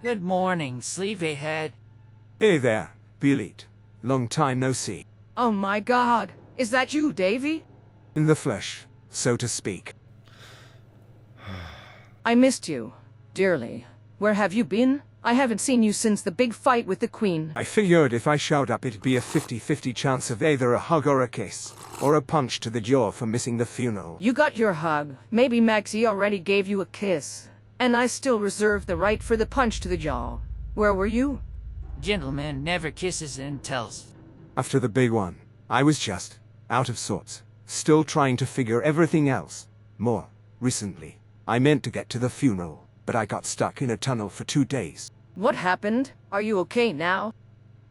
Good morning, sleepyhead. Hey there, Belit. Long time no see. Oh my god, is that you, Davy? In the flesh, so to speak. I missed you, dearly. Where have you been? I haven't seen you since the big fight with the Queen. I figured if I showed up it'd be a 50-50 chance of either a hug or a kiss, or a punch to the jaw for missing the funeral. You got your hug. Maybe Maxie already gave you a kiss. And I still reserve the right for the punch to the jaw. Where were you? Gentleman never kisses and tells. After the big one, I was just out of sorts, still trying to figure everything else. More recently, I meant to get to the funeral, but I got stuck in a tunnel for 2 days. What happened? Are you okay now?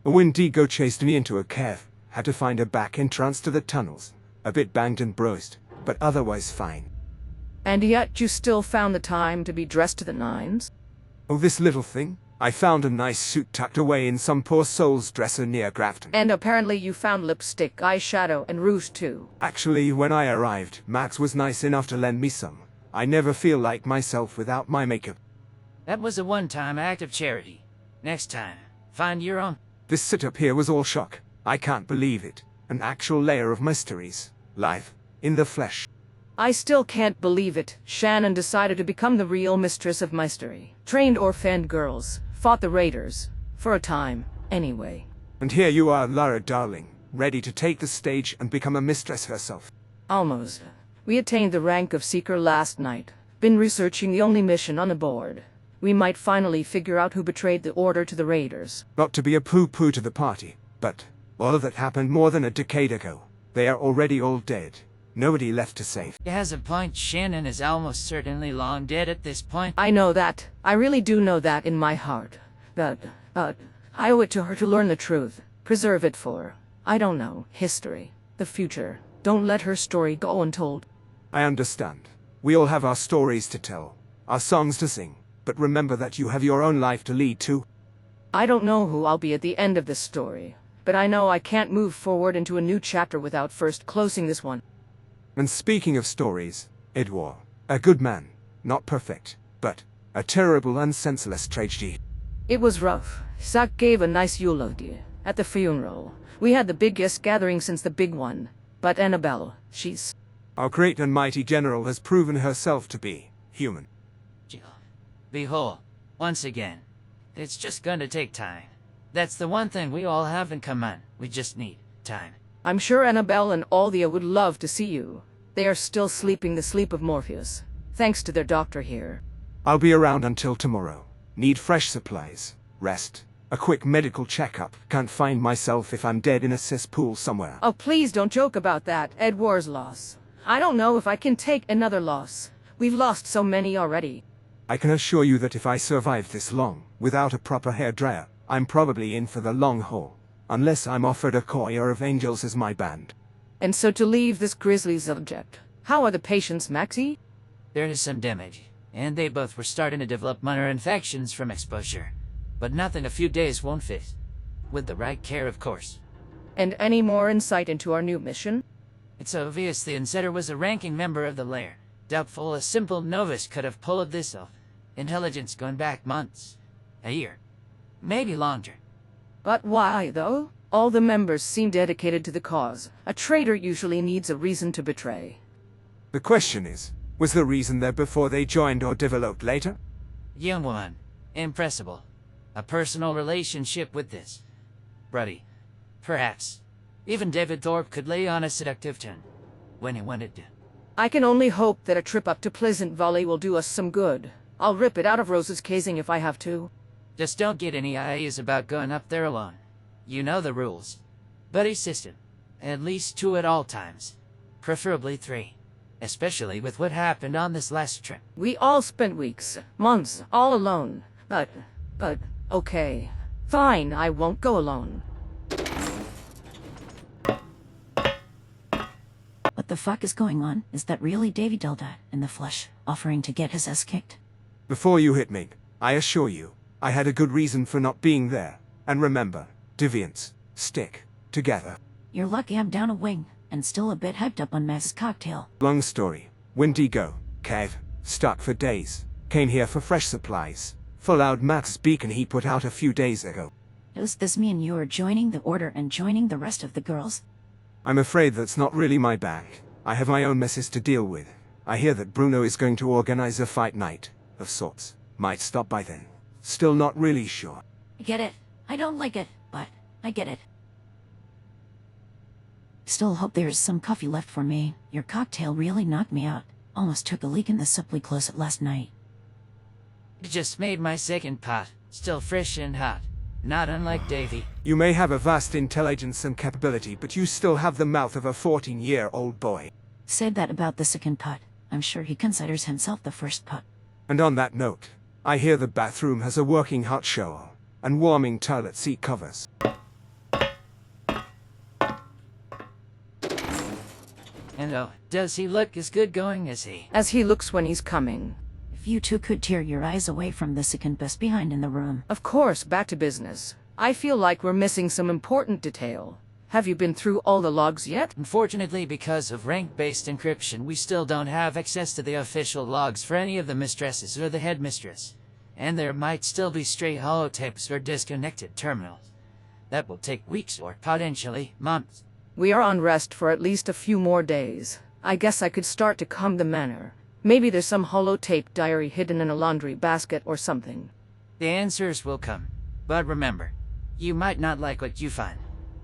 A Wendigo chased me into a cave, had to find a back entrance to the tunnels. A bit banged and bruised, but otherwise fine. And yet you still found the time to be dressed to the nines? Oh, this little thing? I found a nice suit tucked away in some poor soul's dresser near Grafton. And apparently you found lipstick, eyeshadow, and rouge too. Actually, when I arrived, Max was nice enough to lend me some. I never feel like myself without my makeup. That was a one-time act of charity. Next time, find your own. This sit-up here was all shock. I can't believe it. An actual layer of mysteries. Live. In the flesh. I still can't believe it. Shannon decided to become the real mistress of mystery. Trained orphaned girls. Fought the raiders. For a time, anyway. And here you are, Lara darling, ready to take the stage and become a mistress herself. Almost. We attained the rank of Seeker last night. Been researching the only mission on the board. We might finally figure out who betrayed the order to the raiders. Not to be a poo-poo to the party, but all that happened more than a decade ago. They are already all dead. Nobody left to save. He has a point. Shannon is almost certainly long dead at this point. I know that. I really do know that in my heart. But, I owe it to her to learn the truth. Preserve it for, I don't know, history. The future. Don't let her story go untold. I understand. We all have our stories to tell. Our songs to sing. But remember that you have your own life to lead too. I don't know who I'll be at the end of this story. But I know I can't move forward into a new chapter without first closing this one. And speaking of stories, Edward, a good man, not perfect, but a terrible and senseless tragedy. It was rough. Zach gave a nice eulogy at the funeral. We had the biggest gathering since the big one. But Annabelle, she's... Our great and mighty general has proven herself to be human. Be whole. Once again. It's just gonna take time. That's the one thing we all have in common. We just need time. I'm sure Annabelle and Althea would love to see you. They are still sleeping the sleep of Morpheus, thanks to their doctor here. I'll be around until tomorrow. Need fresh supplies, rest, a quick medical checkup. Can't find myself if I'm dead in a cesspool somewhere. Oh, please don't joke about that, Edward's loss. I don't know if I can take another loss. We've lost so many already. I can assure you that if I survive this long, without a proper hairdryer, I'm probably in for the long haul. Unless I'm offered a choir of angels as my band. And so to leave this grisly subject, how are the patients, Maxie? There is some damage, and they both were starting to develop minor infections from exposure. But nothing a few days won't fix. With the right care, of course. And any more insight into our new mission? It's obvious the insider was a ranking member of the lair. Doubtful a simple novice could have pulled this off. Intelligence going back months. A year. Maybe longer. But why, though? All the members seem dedicated to the cause. A traitor usually needs a reason to betray. The question is, was the reason there before they joined or developed later? Young one. Impressible. A personal relationship with this. Bruddy. Perhaps. Even David Thorpe could lay on a seductive tone. When he wanted to. I can only hope that a trip up to Pleasant Valley will do us some good. I'll rip it out of Rose's casing if I have to. Just don't get any ideas about going up there alone. You know the rules. Buddy system. At least 2 at all times. Preferably 3. Especially with what happened on this last trip. We all spent weeks, months, all alone. But, okay. Fine, I won't go alone. What the fuck is going on? Is that really Davy Delta in the flesh, offering to get his ass kicked? Before you hit me, I assure you, I had a good reason for not being there. And remember, deviants, stick together. You're lucky I'm down a wing, and still a bit hyped up on Max's cocktail. Long story. Wendigo, cave, stuck for days. Came here for fresh supplies. followed Matt's beacon he put out a few days ago. Does this mean you are joining the order and joining the rest of the girls? I'm afraid that's not really my bag. I have my own messes to deal with. I hear that Bruno is going to organize a fight night, of sorts. Might stop by then. Still not really sure. I get it. I don't like it, but I get it. Still hope there's some coffee left for me. Your cocktail really knocked me out. Almost took a leak in the soup we closed last night. It just made my second pot. Still fresh and hot. Not unlike Davy. You may have a vast intelligence and capability, but you still have the mouth of a 14-year-old boy. Said that about the second pot. I'm sure he considers himself the first pot. And on that note, I hear the bathroom has a working hot shower and warming toilet seat covers. And oh, does he look as good going as he? As he looks when he's coming. If you two could tear your eyes away from the second best behind in the room. Of course, back to business. I feel like we're missing some important detail. Have you been through all the logs yet? Unfortunately, because of rank-based encryption, we still don't have access to the official logs for any of the mistresses or the headmistress. And there might still be stray holotapes or disconnected terminals. That will take weeks or potentially months. We are on rest for at least a few more days. I guess I could start to comb the manor. Maybe there's some holotape diary hidden in a laundry basket or something. The answers will come. But remember, you might not like what you find.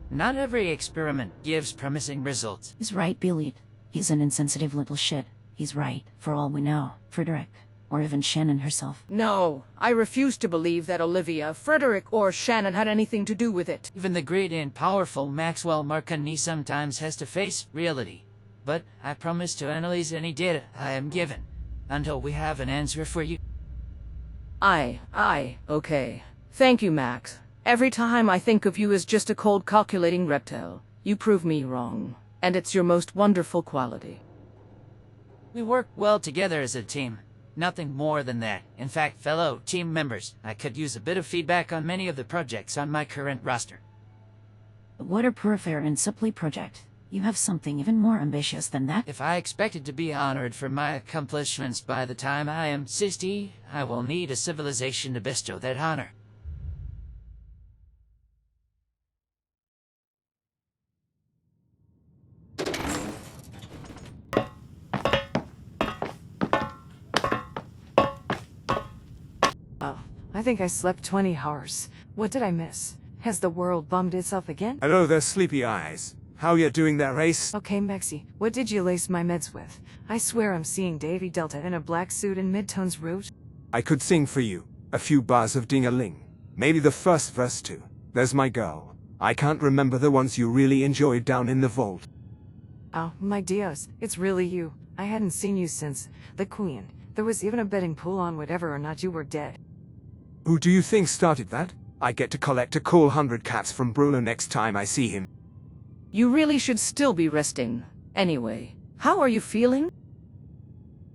Not every experiment gives promising results. He's right, Belit. He's an insensitive little shit. He's right, for all we know. Frederick, or even Shannon herself. No, I refuse to believe that Olivia, Frederick, or Shannon had anything to do with it. Even the great and powerful Maxwell Marconi sometimes has to face reality. But I promise to analyze any data I am given, until we have an answer for you. Okay. Thank you, Max. Every time I think of you as just a cold calculating reptile, you prove me wrong. And it's your most wonderful quality. We work well together as a team. Nothing more than that. In fact, fellow team members, I could use a bit of feedback on many of the projects on my current roster. The Water Purifier and Supply project. You have something even more ambitious than that? If I expected to be honored for my accomplishments by the time I am 60, I will need a civilization to bestow that honor. Oh, I think I slept 20 hours. What did I miss? Has the world bummed itself again? Hello there, sleepy eyes. How you doing there, Ace? Okay, Maxie, what did you lace my meds with? I swear I'm seeing Davy Delta in a black suit and mid-tones rouge. I could sing for you. A few bars of ding-a-ling. Maybe the first verse too. There's my girl. I can't remember the ones you really enjoyed down in the vault. Oh, my Dios, it's really you. I hadn't seen you since the Queen. There was even a betting pool on whether or not you were dead. Who do you think started that? I get to collect a cool 100 cats from Bruno next time I see him. You really should still be resting. Anyway, how are you feeling?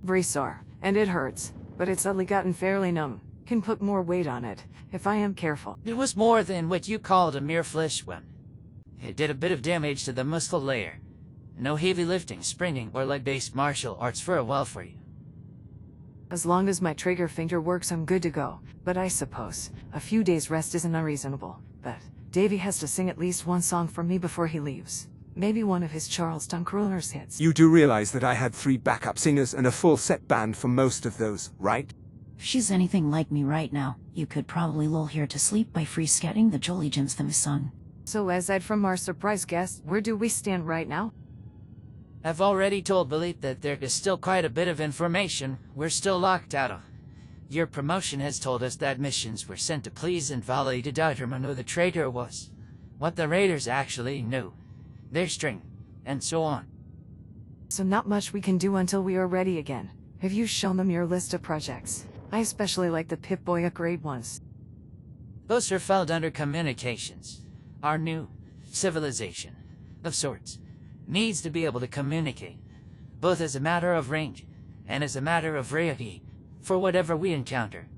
Very sore, and it hurts, but it's suddenly gotten fairly numb. Can put more weight on it, if I am careful. It was more than what you called a mere flesh wound. It did a bit of damage to the muscle layer. No heavy lifting, sprinting, or leg-based martial arts for a while for you. As long as my trigger finger works, I'm good to go. But I suppose a few days rest isn't unreasonable. But Davy has to sing at least one song for me before he leaves. Maybe one of his Charleston Crooners hits. You do realize that I had 3 backup singers and a full set band for most of those, right? If she's anything like me right now, you could probably lull her to sleep by free-scatting the Jolly Gems theme song. So aside from our surprise guest, where do we stand right now? I've already told Belit that there is still quite a bit of information we're still locked out of. Your promotion has told us that missions were sent to please and volley to determine who the traitor was, what the raiders actually knew, their strength, and so on. So not much we can do until we are ready again. Have you shown them your list of projects? I especially like the Pip-Boy upgrade ones. Those are filed under communications. Our new civilization, of sorts, needs to be able to communicate, both as a matter of range and as a matter of rarity, for whatever we encounter.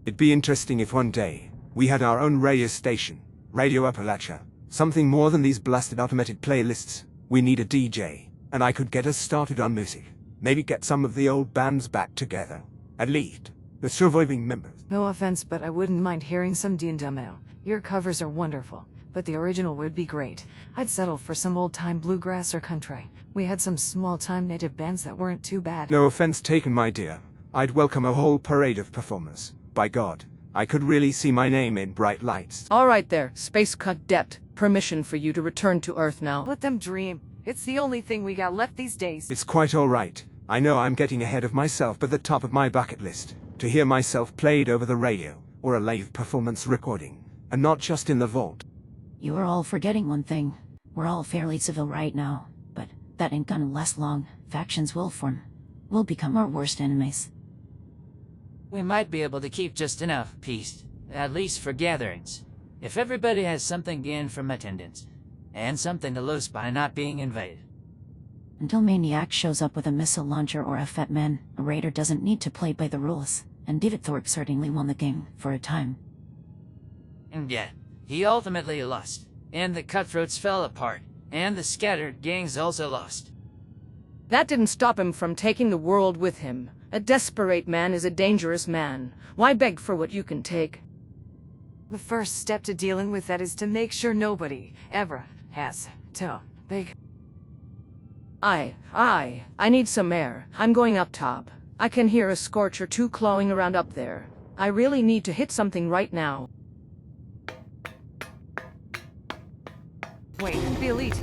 It'd be interesting if one day we had our own radio station, Radio Appalachia, something more than these blasted automated playlists. We need a DJ, and I could get us started on music. Maybe get some of the old bands back together. At least, the surviving members. No offense, but I wouldn't mind hearing some D'Annabelle. Your covers are wonderful, but the original would be great. I'd settle for some old-time bluegrass or country. We had some small-time native bands that weren't too bad. No offense taken, my dear. I'd welcome a whole parade of performers. By God, I could really see my name in bright lights. All right there, Space Cadet. Permission for you to return to Earth now. Let them dream. It's the only thing we got left these days. It's quite all right. I know I'm getting ahead of myself, but the top of my bucket list, to hear myself played over the radio, or a live performance recording, and not just in the vault. You are all forgetting one thing. We're all fairly civil right now, but that ain't gonna last long. Factions will form. We'll become our worst enemies. We might be able to keep just enough peace, at least for gatherings. If everybody has something gained from attendance, and something to lose by not being invaded. Until Maniac shows up with a missile launcher or a fat man, a raider doesn't need to play by the rules, and David Thorpe certainly won the game, for a time. And yet, he ultimately lost, and the cutthroats fell apart, and the scattered gangs also lost. That didn't stop him from taking the world with him. A desperate man is a dangerous man. Why beg for what you can take? The first step to dealing with that is to make sure nobody ever has to beg. I need some air. I'm going up top. I can hear a scorch or two clawing around up there. I really need to hit something right now. Wait, Belit.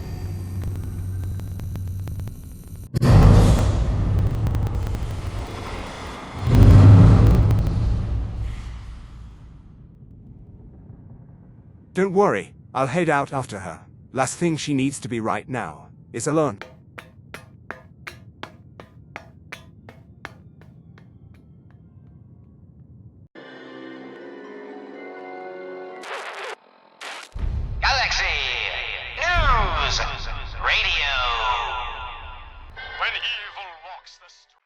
Don't worry, I'll head out after her. Last thing she needs to be right now is alone. Galaxy News Radio. When evil walks the street.